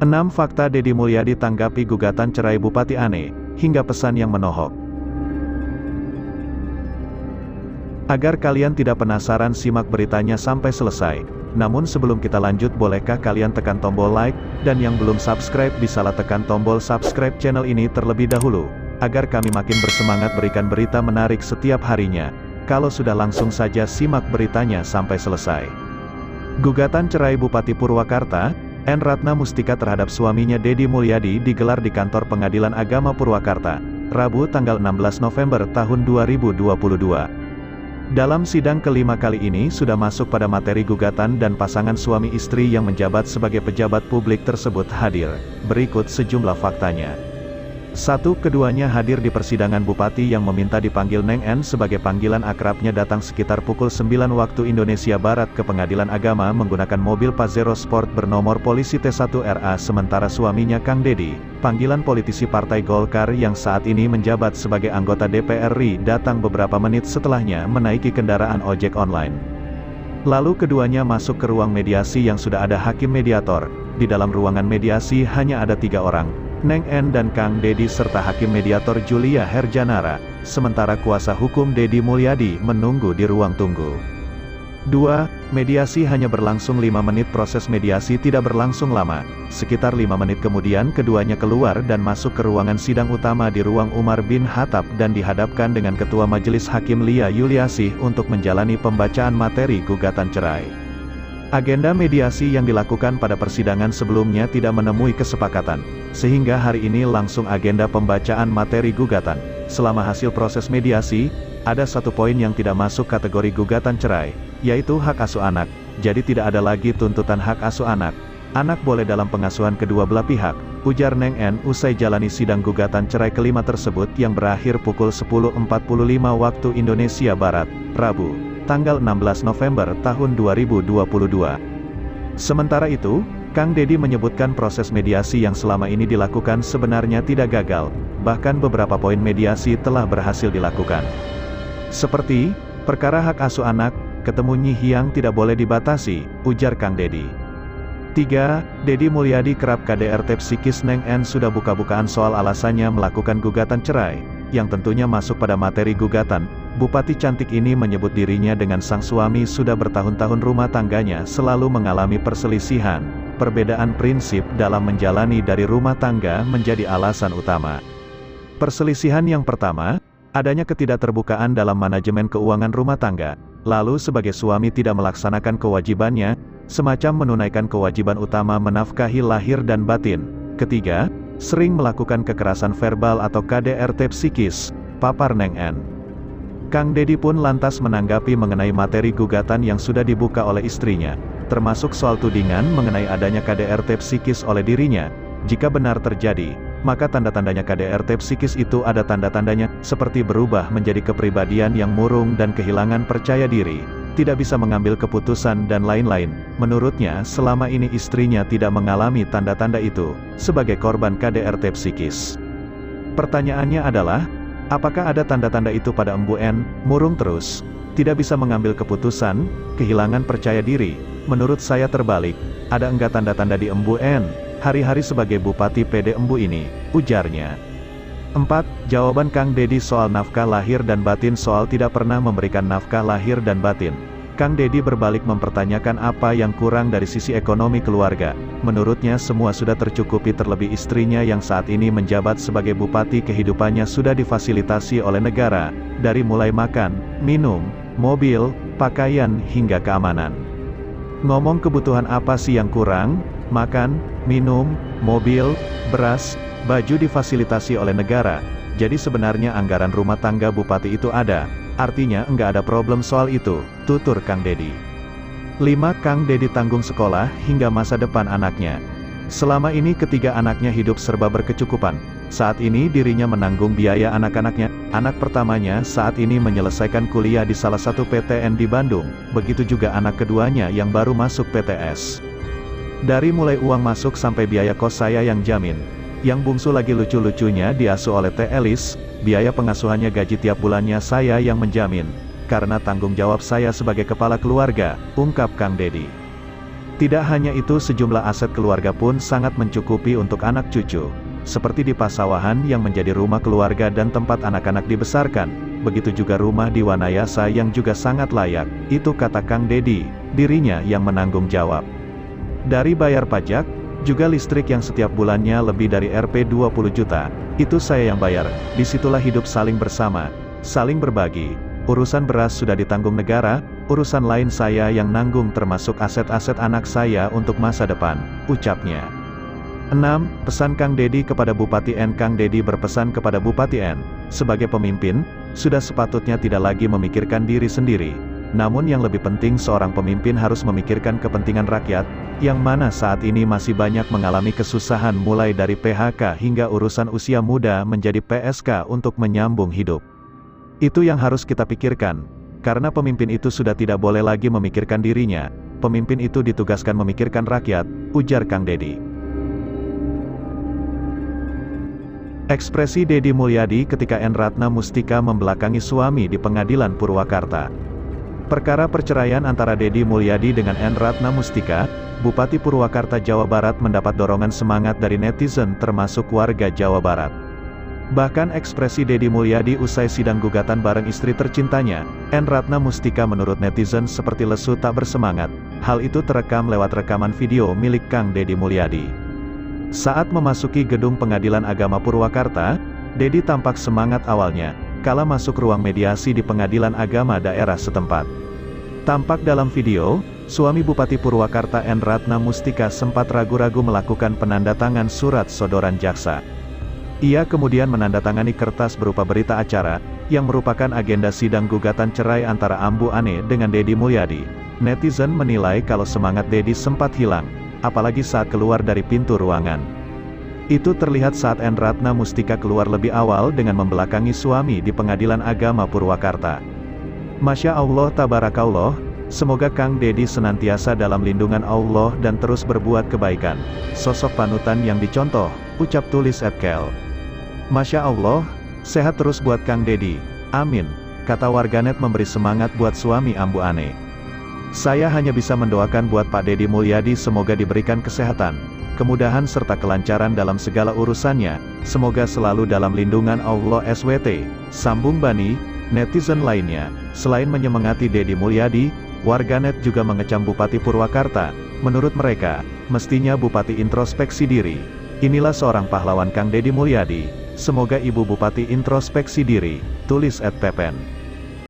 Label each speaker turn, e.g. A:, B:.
A: 6 fakta Deddy Mulyadi tanggapi gugatan cerai Bupati aneh, hingga pesan yang menohok. Agar kalian tidak penasaran, simak beritanya sampai selesai. Namun sebelum kita lanjut, bolehkah kalian tekan tombol like, dan yang belum subscribe bisalah tekan tombol subscribe channel ini terlebih dahulu, agar kami makin bersemangat berikan berita menarik setiap harinya. Kalau sudah, langsung saja simak beritanya sampai selesai. Gugatan cerai Bupati Purwakarta, N. Ratna Mustika terhadap suaminya Deddy Mulyadi digelar di Kantor Pengadilan Agama Purwakarta, Rabu tanggal 16 November tahun 2022. Dalam sidang kelima kali ini sudah masuk pada materi gugatan dan pasangan suami istri yang menjabat sebagai pejabat publik tersebut hadir. Berikut sejumlah faktanya. 1. Keduanya hadir di persidangan. Bupati yang meminta dipanggil Neng N sebagai panggilan akrabnya datang sekitar pukul 9 waktu Indonesia Barat ke Pengadilan Agama menggunakan mobil Pajero Sport bernomor polisi T1RA, sementara suaminya Kang Deddy, panggilan politisi Partai Golkar yang saat ini menjabat sebagai anggota DPR RI, datang beberapa menit setelahnya menaiki kendaraan ojek online. Lalu keduanya masuk ke ruang mediasi yang sudah ada hakim mediator. Di dalam ruangan mediasi hanya ada 3 orang, Neng N dan Kang Deddy serta hakim mediator Julia Herjanara, sementara kuasa hukum Deddy Mulyadi menunggu di ruang tunggu. 2. Mediasi hanya berlangsung 5 menit. Proses mediasi tidak berlangsung lama. Sekitar 5 menit kemudian keduanya keluar dan masuk ke ruangan sidang utama di ruang Umar bin Khattab dan dihadapkan dengan Ketua Majelis Hakim Lia Yuliasih untuk menjalani pembacaan materi gugatan cerai. Agenda mediasi yang dilakukan pada persidangan sebelumnya tidak menemui kesepakatan, sehingga hari ini langsung agenda pembacaan materi gugatan. Selama hasil proses mediasi, ada 1 poin yang tidak masuk kategori gugatan cerai, yaitu hak asuh anak. Jadi tidak ada lagi tuntutan hak asuh anak. Anak boleh dalam pengasuhan kedua belah pihak, ujar Neng N usai jalani sidang gugatan cerai kelima tersebut yang berakhir pukul 10.45 waktu Indonesia Barat, Rabu tanggal 16 November tahun 2022. Sementara itu, Kang Deddy menyebutkan proses mediasi yang selama ini dilakukan sebenarnya tidak gagal, bahkan beberapa poin mediasi telah berhasil dilakukan. Seperti, perkara hak asuh anak, ketemu Nyi Hiang tidak boleh dibatasi, ujar Kang Deddy. 3. Deddy Mulyadi kerap KDRT psikis. Neng N sudah buka-bukaan soal alasannya melakukan gugatan cerai, yang tentunya masuk pada materi gugatan. Bupati cantik ini menyebut dirinya dengan sang suami sudah bertahun-tahun rumah tangganya selalu mengalami perselisihan. Perbedaan prinsip dalam menjalani dari rumah tangga menjadi alasan utama. Perselisihan yang pertama, adanya ketidakterbukaan dalam manajemen keuangan rumah tangga. Lalu sebagai suami tidak melaksanakan kewajibannya, semacam menunaikan kewajiban utama menafkahi lahir dan batin. Ketiga, sering melakukan kekerasan verbal atau KDRT psikis, papar Neng N. Kang Deddy pun lantas menanggapi mengenai materi gugatan yang sudah dibuka oleh istrinya, termasuk soal tudingan mengenai adanya KDRT psikis oleh dirinya. Jika benar terjadi, maka tanda-tandanya KDRT psikis itu ada tanda-tandanya, seperti berubah menjadi kepribadian yang murung dan kehilangan percaya diri, tidak bisa mengambil keputusan dan lain-lain. Menurutnya, selama ini istrinya tidak mengalami tanda-tanda itu, sebagai korban KDRT psikis. Pertanyaannya adalah, apakah ada tanda-tanda itu pada Embu N? Murung terus, tidak bisa mengambil keputusan, kehilangan percaya diri. Menurut saya terbalik, ada enggak tanda-tanda di Embu N? Hari-hari sebagai Bupati PD Embu ini, ujarnya. 4. Jawaban Kang Deddy soal nafkah lahir dan batin. Soal tidak pernah memberikan nafkah lahir dan batin, Kang Deddy berbalik mempertanyakan apa yang kurang dari sisi ekonomi keluarga. Menurutnya semua sudah tercukupi, terlebih istrinya yang saat ini menjabat sebagai bupati kehidupannya sudah difasilitasi oleh negara, dari mulai makan, minum, mobil, pakaian, hingga keamanan. Ngomong kebutuhan apa sih yang kurang? Makan, minum, mobil, beras, baju difasilitasi oleh negara. Jadi sebenarnya anggaran rumah tangga bupati itu ada, artinya enggak ada problem soal itu, tutur Kang Deddy. 5. Kang Deddy tanggung sekolah hingga masa depan anaknya. Selama ini ketiga anaknya hidup serba berkecukupan. Saat ini dirinya menanggung biaya anak-anaknya. Anak pertamanya saat ini menyelesaikan kuliah di salah satu PTN di Bandung, begitu juga anak keduanya yang baru masuk PTS. Dari mulai uang masuk sampai biaya kos saya yang jamin. Yang bungsu lagi lucu-lucunya diasuh oleh Teh Elis, biaya pengasuhannya gaji tiap bulannya saya yang menjamin. Karena tanggung jawab saya sebagai kepala keluarga, ungkap Kang Deddy. Tidak hanya itu, sejumlah aset keluarga pun sangat mencukupi untuk anak cucu. Seperti di Pasawahan yang menjadi rumah keluarga dan tempat anak-anak dibesarkan. Begitu juga rumah di Wanayasa yang juga sangat layak. Itu kata Kang Dedi, dirinya yang menanggung jawab. Dari bayar pajak, juga listrik yang setiap bulannya lebih dari Rp 20 juta. Itu saya yang bayar. Disitulah hidup saling bersama, saling berbagi. Urusan beras sudah ditanggung negara, urusan lain saya yang nanggung termasuk aset-aset anak saya untuk masa depan, ucapnya. 6. Pesan Kang Dedi kepada Bupati N. Kang Dedi berpesan kepada Bupati N, sebagai pemimpin, sudah sepatutnya tidak lagi memikirkan diri sendiri. Namun yang lebih penting seorang pemimpin harus memikirkan kepentingan rakyat, yang mana saat ini masih banyak mengalami kesusahan mulai dari PHK hingga urusan usia muda menjadi PSK untuk menyambung hidup. Itu yang harus kita pikirkan, karena pemimpin itu sudah tidak boleh lagi memikirkan dirinya, pemimpin itu ditugaskan memikirkan rakyat, ujar Kang Dedi. Ekspresi Dedi Mulyadi ketika N. Ratna Mustika membelakangi suami di Pengadilan Purwakarta. Perkara perceraian antara Dedi Mulyadi dengan N. Ratna Mustika, Bupati Purwakarta Jawa Barat mendapat dorongan semangat dari netizen termasuk warga Jawa Barat. Bahkan ekspresi Dedi Mulyadi usai sidang gugatan bareng istri tercintanya, N. Ratna Mustika menurut netizen seperti lesu tak bersemangat. Hal itu terekam lewat rekaman video milik Kang Dedi Mulyadi. Saat memasuki gedung Pengadilan Agama Purwakarta, Dedi tampak semangat awalnya, kala masuk ruang mediasi di Pengadilan Agama daerah setempat. Tampak dalam video, suami Bupati Purwakarta N. Ratna Mustika sempat ragu-ragu melakukan penandatangan surat sodoran jaksa. Ia kemudian menandatangani kertas berupa berita acara, yang merupakan agenda sidang gugatan cerai antara Ambu Ane dengan Dedi Mulyadi. Netizen menilai kalau semangat Dedi sempat hilang, apalagi saat keluar dari pintu ruangan. Itu terlihat saat N. Ratna Mustika keluar lebih awal dengan membelakangi suami di Pengadilan Agama Purwakarta. Masya Allah tabarakallah, semoga Kang Dedi senantiasa dalam lindungan Allah dan terus berbuat kebaikan. Sosok panutan yang dicontoh, ucap tulis @kel. Masya Allah, sehat terus buat Kang Dedi, amin, kata warganet memberi semangat buat suami Ambu Ane. Saya hanya bisa mendoakan buat Pak Dedi Mulyadi semoga diberikan kesehatan, kemudahan serta kelancaran dalam segala urusannya, semoga selalu dalam lindungan Allah SWT, sambung Bani. Netizen lainnya, selain menyemangati Dedi Mulyadi, warganet juga mengecam Bupati Purwakarta. Menurut mereka, mestinya Bupati introspeksi diri. Inilah seorang pahlawan Kang Dedi Mulyadi, semoga Ibu Bupati introspeksi diri, tulis @pepen.